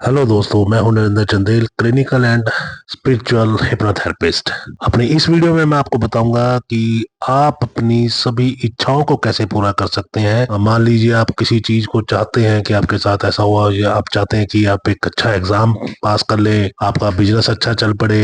Hello दोस्तों, मैं हूं Narendra Chandel, clinical and spiritual hypnotherapist. अपनी इस वीडियो में मैं आपको बताऊंगा कि आप अपनी सभी इच्छाओं को कैसे पूरा कर सकते हैं। मान लीजिए आप किसी चीज को चाहते हैं कि आपके साथ ऐसा हुआ, या आप चाहते हैं कि आप एक अच्छा एग्जाम पास कर ले, आपका बिजनेस अच्छा चल पड़े,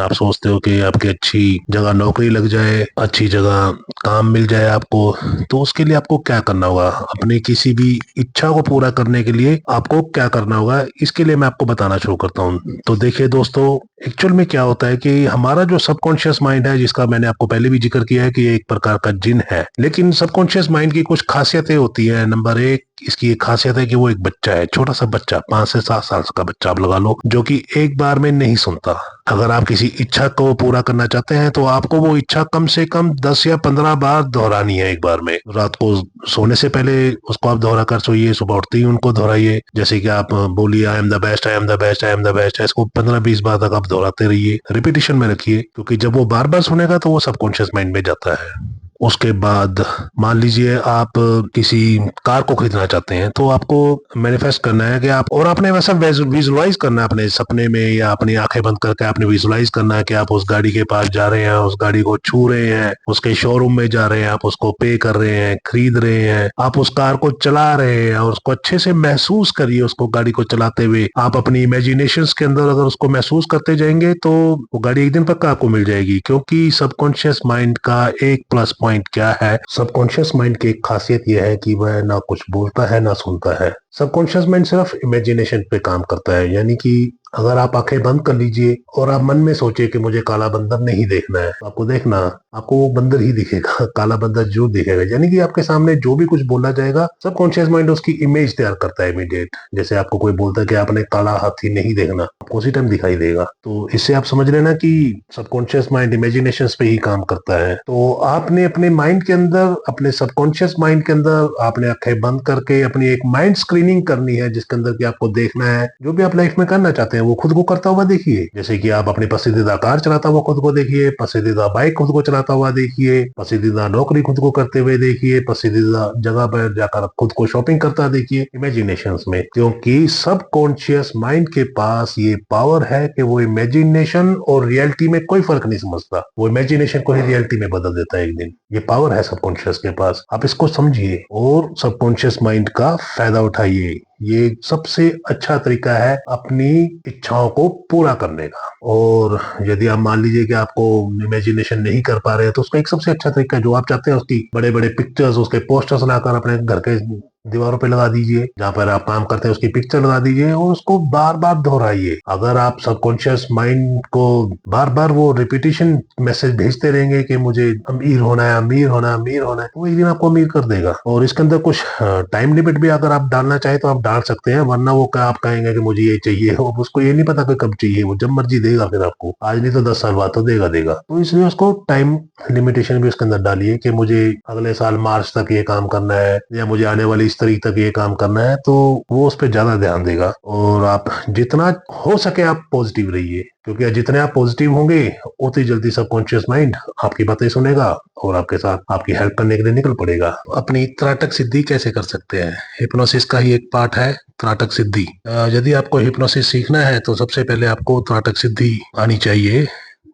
आप सोचते हो कि आपकी अच्छी जगह नौकरी लग जाए, अच्छी जगह काम मिल जाए आपको। तो उसके लिए आपको क्या करना होगा? अपनी किसी भी इच्छा को पूरा करने के लिए आपको क्या करना होगा, इसके लिए मैं आपको बताना शुरू करता हूँ। तो देखिए दोस्तों, एक्चुअल में क्या होता है कि हमारा जो सबकॉन्शियस माइंड है, जिसका मैंने आपको पहले भी जिक्र किया है कि ये एक प्रकार का जिन है, लेकिन सबकॉन्शियस माइंड की कुछ खासियतें होती है। नंबर एक, इसकी एक खासियत है कि वो एक बच्चा है, छोटा सा बच्चा, 5 से 7 साल का बच्चा आप लगा लो, जो कि एक बार में नहीं सुनता। अगर आप किसी इच्छा को पूरा करना चाहते हैं तो आपको वो इच्छा कम से कम 10 या 15 बार दोहरानी है एक बार में। रात को सोने से पहले उसको आप दोहरा कर सोइए, सुबह उठते ही उनको दोहराइए। जैसे कि आप बोलिए I am the best, I am the best, I am the best. इसको 15-20 बार तक आप दोहराते रहिए, रिपीटिशन में रखिए, क्योंकि जब वो बार बार सुनेगा तो वो सबकॉन्शियस माइंड में जाता है। उसके बाद मान लीजिए आप किसी कार को खरीदना चाहते हैं, तो आपको मैनिफेस्ट करना है कि आप, और आपने वैसा विजुलाइज करना है अपने सपने में, या अपनी आंखें बंद करके आपने विजुलाइज करना है कि आप उस गाड़ी के पास जा रहे हैं, उस गाड़ी को छू रहे हैं, उसके शोरूम में जा रहे हैं, आप उसको पे कर रहे हैं, खरीद रहे हैं, आप उस कार को चला रहे हैं, और उसको अच्छे से महसूस करिए। उसको गाड़ी को चलाते हुए आप अपनी इमेजिनेशन के अंदर अगर उसको महसूस करते जाएंगे तो वो गाड़ी एक दिन पक्का आपको मिल जाएगी। क्योंकि सबकॉन्शियस माइंड का एक प्लस पॉइंट क्या है, सबकॉन्शियस माइंड की एक खासियत यह है कि वह ना कुछ बोलता है ना सुनता है। सबकॉन्शियस माइंड सिर्फ इमेजिनेशन पे काम करता है। यानी कि अगर आप आंखें बंद कर लीजिए और आप मन में सोचिए कि मुझे काला बंदर नहीं देखना है, आपको देखना, आपको वो बंदर ही दिखेगा, काला बंदर जरूर दिखेगा। यानी कि आपके सामने जो भी कुछ बोला जाएगा, सबकॉन्शियस माइंड उसकी इमेज तैयार करता है इमीडिएट। जैसे आपको कोई बोलता है कि आपने काला हाथी नहीं देखना, आपको उसी टाइम दिखाई देगा। तो इससे आप समझ लेना कि सबकॉन्शियस माइंड इमेजिनेशन पे ही काम करता है। तो आपने अपने माइंड के अंदर, अपने सबकॉन्शियस माइंड के अंदर आपने आंखें बंद करके अपनी एक माइंड स्क्रीनिंग करनी है, जिसके अंदर कि आपको देखना है जो भी आप लाइफ में करना चाहते हैं वो खुद को करता हुआ देखिए। जैसे कि आप अपनी पसंदीदा कार चलाता हुआ खुद को देखिए, पसंदीदा बाइक खुद को चलाता हुआ देखिए, पसंदीदा नौकरी खुद को करते हुए देखिए, पसंदीदा जगह पर जाकर आप खुद को शॉपिंग करता देखिए इमेजिनेशन में। क्योंकि सबकॉन्शियस माइंड के पास ये पावर है कि वो इमेजिनेशन और रियलिटी में कोई फर्क नहीं समझता, वो इमेजिनेशन को ही रियलिटी में बदल देता है एक दिन। ये पावर है सबकॉन्शियस के पास, आप इसको समझिए और सबकॉन्शियस माइंड का फायदा उठाइए। ये सबसे अच्छा तरीका है अपनी इच्छाओं को पूरा करने का। और यदि आप मान लीजिए कि आपको इमेजिनेशन नहीं कर पा रहे हैं, तो उसका एक सबसे अच्छा तरीका है, जो आप चाहते हैं उसकी बड़े बड़े पिक्चर्स, उसके पोस्टर्स लाकर अपने घर के दीवारों पे लगा दीजिए। जहां पर आप काम करते हैं उसकी पिक्चर लगा दीजिए और उसको बार बार दोहराइए। अगर आप सबकॉन्शियस माइंड को बार बार वो रिपीटिशन मैसेज भेजते रहेंगे कि मुझे अमीर होना है, अमीर होना है, अमीर होना है, तो वो एक दिन आपको अमीर कर देगा। और इसके अंदर कुछ टाइम लिमिट भी अगर आप डालना चाहे तो आप डाल सकते हैं, वरना वो क्या, आप कहेंगे कि मुझे ये चाहिए, वो उसको ये नहीं पता कि कब चाहिए, वो जब मर्जी देगा, फिर आपको आज नहीं तो 10 साल बाद तो देगा देगा। तो इसलिए उसको टाइम लिमिटेशन भी उसके अंदर डालिए कि मुझे अगले साल मार्च तक ये काम करना है, या मुझे आने वाली इस तारीख तक ये काम करना है, तो वो उस पर ज्यादा ध्यान देगा। और आप जितना हो सके आप पॉजिटिव रहिए, क्योंकि जितने आप पॉजिटिव होंगे उतनी जल्दी सबकॉन्शियस माइंड आपकी बातें सुनेगा और आपके साथ आपकी हेल्प करने के लिए निकल पड़ेगा। अपनी त्राटक सिद्धि कैसे कर सकते हैं? हिप्नोसिस का ही एक पार्ट है त्राटक सिद्धि। यदि आपको हिप्नोसिस सीखना है तो सबसे पहले आपको त्राटक सिद्धि आनी चाहिए,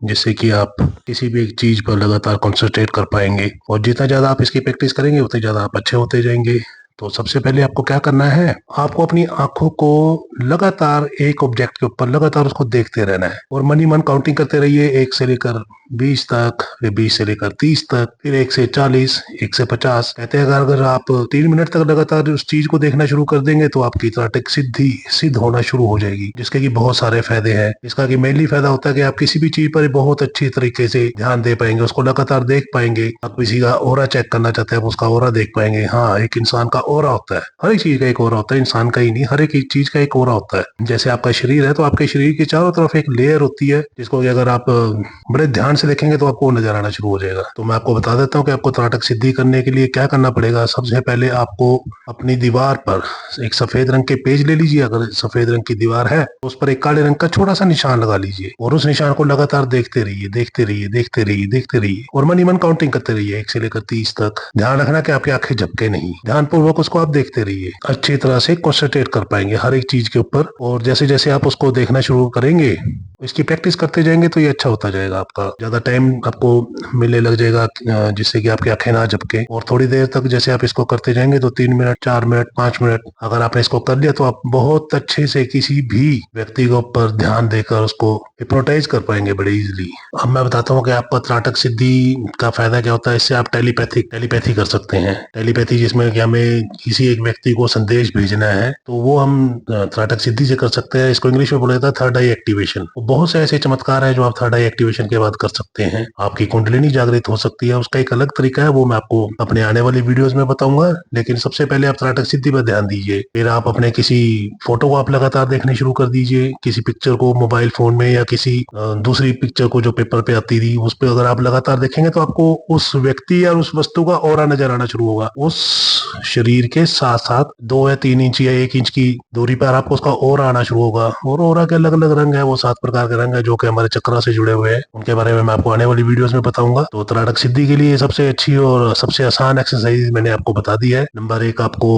जिससे कि आप किसी भी एक चीज पर लगातार कंसंट्रेट कर पाएंगे। और जितना ज्यादा आप इसकी प्रैक्टिस करेंगे उतने ज्यादा आप अच्छे होते जाएंगे। तो सबसे पहले आपको क्या करना है, आपको अपनी आंखों को लगातार एक ऑब्जेक्ट के ऊपर लगातार उसको देखते रहना है, और मन ही मन काउंटिंग करते रहिए 1 से लेकर 20 तक, फिर 20 से लेकर 30 तक, फिर 1 से 40, 1 से 50। कहते हैं अगर आप 3 मिनट तक लगातार उस चीज को देखना शुरू कर देंगे तो आपकी त्राटक सिद्धि सिद्ध होना शुरू हो जाएगी, जिसके कि बहुत सारे फायदे हैं। इसका कि मेनली फायदा होता है कि आप किसी भी चीज पर बहुत अच्छी तरीके से ध्यान दे पाएंगे, उसको लगातार देख पाएंगे। आप किसी का ओरा चेक करना चाहते हैं, आप उसका ओरा देख पाएंगे। हाँ, एक इंसान का ओरा होता है, हर एक चीज का एक ओरा होता है, इंसान का ही नहीं, हर एक चीज का एक ओरा होता है। जैसे आपका शरीर है तो आपके शरीर के चारों तरफ एक लेयर होती है, जिसको कि अगर आप बड़े ध्यान से देखेंगे तो आपको नजर आना शुरू हो जाएगा। तो मैं आपको बता देता हूँ कि आपको त्राटक सिद्धि करने के लिए क्या करना पड़ेगा। सबसे पहले आपको अपनी दीवार पर एक सफेद रंग के पेज ले लीजिए, अगर सफेद रंग की दीवार है उस पर एक काले रंग का छोटा सा निशान लगा लीजिए, और उस निशान को लगातार देखते रहिए, देखते रहिए, देखते रहिए, देखते रहिए, और मन ही मन काउंटिंग करते रहिए 1 से लेकर 30 तक। ध्यान रखना कि आपकी आंखें झपके नहीं, ध्यानपूर्वक फोकस को आप देखते रहिए, अच्छी तरह से कंसंट्रेट कर पाएंगे हर एक चीज के ऊपर। और जैसे जैसे आप उसको देखना शुरू करेंगे, इसकी प्रैक्टिस करते जाएंगे तो ये अच्छा होता जाएगा। आपका ज्यादा टाइम आपको मिलने लग जाएगा, जिससे कि आपकी आंखें ना झपके। और थोड़ी देर तक जैसे आप इसको करते जाएंगे तो 3 मिनट, 4 मिनट, 5 मिनट अगर आपने इसको कर लिया तो आप बहुत अच्छे से किसी भी व्यक्ति के ऊपर ध्यान देकर उसको हिप्नोटाइज कर पाएंगे बड़े इजीली। अब मैं बताता हूँ कि आपका त्राटक सिद्धि का फायदा क्या होता है। इससे आप टेलीपैथी कर सकते हैं। टेलीपैथी जिसमें कि हमें किसी एक व्यक्ति को संदेश भेजना है तो वो हम त्राटक सिद्धि से कर सकते हैं। इसको इंग्लिश में बोला जाता है थर्ड आई एक्टिवेशन। बहुत से ऐसे चमत्कार है जो आप थर्ड आई एक्टिवेशन के बाद कर सकते हैं। आपकी कुंडलिनी जागृत हो सकती है। उसका एक अलग तरीका है, वो मैं आपको अपने आने वाली वीडियोस में बताऊंगा। लेकिन सबसे पहले आप त्राटक सिद्धि पर ध्यान दीजिए। फिर आप अपने किसी फोटो को आप लगातार देखने शुरू कर दीजिए, किसी पिक्चर को मोबाइल फोन में, या किसी दूसरी पिक्चर को जो पेपर पे आती थी उस पे अगर आप लगातार देखेंगे तो आपको उस व्यक्ति या उस वस्तु का ऑरा नजर आना शुरू होगा। उस शरीर के साथ साथ 2 या 3 इंच या 1 इंच की दूरी पर आपको उसका ऑरा आना शुरू होगा। और ऑरा के अलग अलग रंग है, वो 7 प्रकार के रंग है जो कि हमारे चक्रा से जुड़े हुए हैं। उनके बारे में मैं आपको आने वाली वीडियोस में बताऊंगा। तो त्राटक सिद्धि के लिए सबसे अच्छी और सबसे आसान एक्सरसाइज मैंने आपको बता दी है। नंबर 1, आपको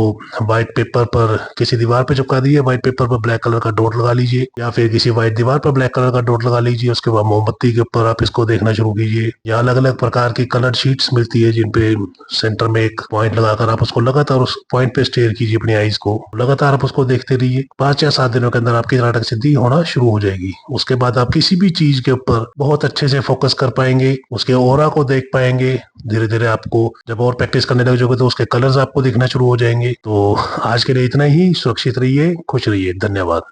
व्हाइट पेपर पर किसी दीवार पे चिपका दीजिए। व्हाइट पेपर पर ब्लैक कलर का डॉट लगा लीजिए, या फिर किसी व्हाइट दीवार पर ब्लैक कलर का डॉट लगा लीजिए। उसके बाद मोमबत्ती के ऊपर आप इसको देखना शुरू कीजिए, या अलग अलग प्रकार की कलर शीट्स मिलती है जिनपे सेंटर में एक पॉइंट लगाकर आप उसको लगातार उस पॉइंट पे स्टेयर कीजिए अपनी आईज को। लगातार आप उसको देखते रहिए। 5 या 7 दिनों के अंदर आपकी त्राटक सिद्धि होना शुरू हो जाएगी। उसके बाद आप किसी भी चीज के ऊपर बहुत अच्छे से फोकस कर पाएंगे, उसके ऑरा को देख पाएंगे। धीरे धीरे आपको जब और प्रैक्टिस करने लग जाओगे तो उसके कलर्स आपको दिखना शुरू हो जाएंगे। तो आज के लिए इतना ही। सुरक्षित रहिए, खुश रहिए। धन्यवाद।